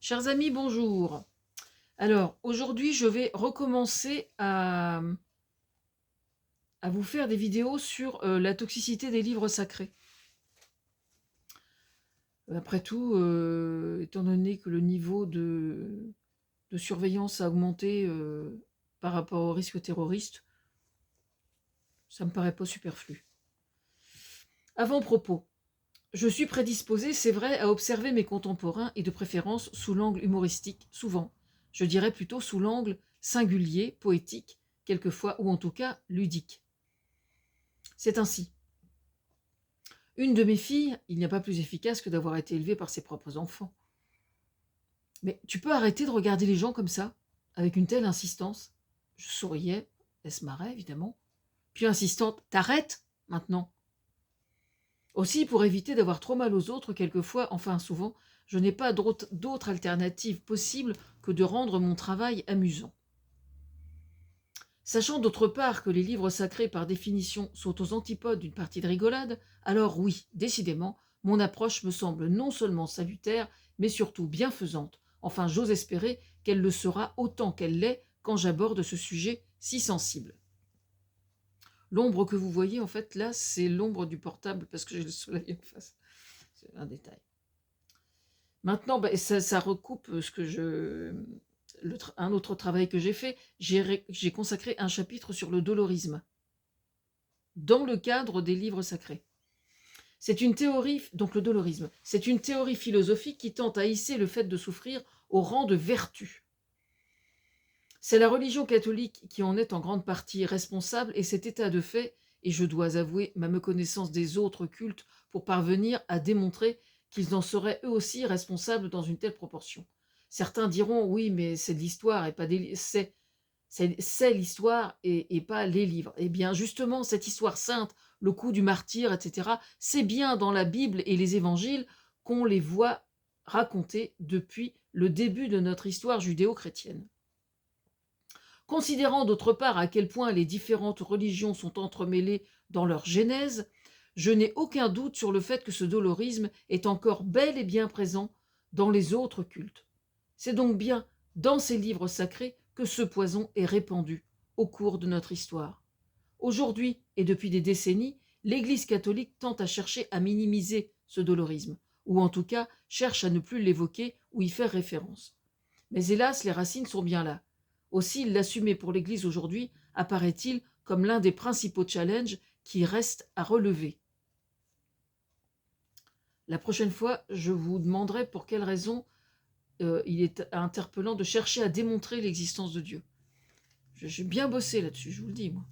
Chers amis, bonjour. Alors, aujourd'hui, je vais recommencer à vous faire des vidéos sur la toxicité des livres sacrés. Après tout, étant donné que le niveau de surveillance a augmenté par rapport au risque terroriste, ça me paraît pas superflu. Avant-propos. Je suis prédisposée, c'est vrai, à observer mes contemporains et de préférence sous l'angle humoristique, souvent. Je dirais plutôt sous l'angle singulier, poétique, quelquefois, ou en tout cas ludique. C'est ainsi. Une de mes filles, il n'y a pas plus efficace que d'avoir été élevée par ses propres enfants. Mais tu peux arrêter de regarder les gens comme ça, avec une telle insistance. Je souriais, elle se marrait évidemment, puis insistante, t'arrêtes maintenant. Aussi, pour éviter d'avoir trop mal aux autres, quelquefois, enfin souvent, je n'ai pas d'autre alternative possible que de rendre mon travail amusant. Sachant d'autre part que les livres sacrés par définition sont aux antipodes d'une partie de rigolade, alors oui, décidément, mon approche me semble non seulement salutaire, mais surtout bienfaisante. Enfin, j'ose espérer qu'elle le sera autant qu'elle l'est quand j'aborde ce sujet si sensible. L'ombre que vous voyez, en fait, là, c'est l'ombre du portable parce que j'ai le soleil en face. C'est un détail. Maintenant, ça recoupe un autre travail que j'ai fait. J'ai consacré un chapitre sur le dolorisme dans le cadre des livres sacrés. C'est une théorie, donc le dolorisme, c'est une théorie philosophique qui tente à hisser le fait de souffrir au rang de vertu. C'est la religion catholique qui en est en grande partie responsable et cet état de fait, et je dois avouer ma méconnaissance des autres cultes pour parvenir à démontrer qu'ils en seraient eux aussi responsables dans une telle proportion. Certains diront oui, mais c'est de l'histoire et pas des c'est l'histoire et pas les livres. Eh bien, justement, cette histoire sainte, le coup du martyr, etc., c'est bien dans la Bible et les évangiles qu'on les voit raconter depuis le début de notre histoire judéo-chrétienne. Considérant d'autre part à quel point les différentes religions sont entremêlées dans leur genèse, je n'ai aucun doute sur le fait que ce dolorisme est encore bel et bien présent dans les autres cultes. C'est donc bien dans ces livres sacrés que ce poison est répandu au cours de notre histoire. Aujourd'hui, et depuis des décennies, l'Église catholique tente à chercher à minimiser ce dolorisme, ou en tout cas cherche à ne plus l'évoquer ou y faire référence. Mais hélas, les racines sont bien là. Aussi, l'assumer pour l'Église aujourd'hui apparaît-il comme l'un des principaux challenges qui restent à relever. La prochaine fois, je vous demanderai pour quelles raisons il est interpellant de chercher à démontrer l'existence de Dieu. J'ai bien bossé là-dessus, je vous le dis, moi.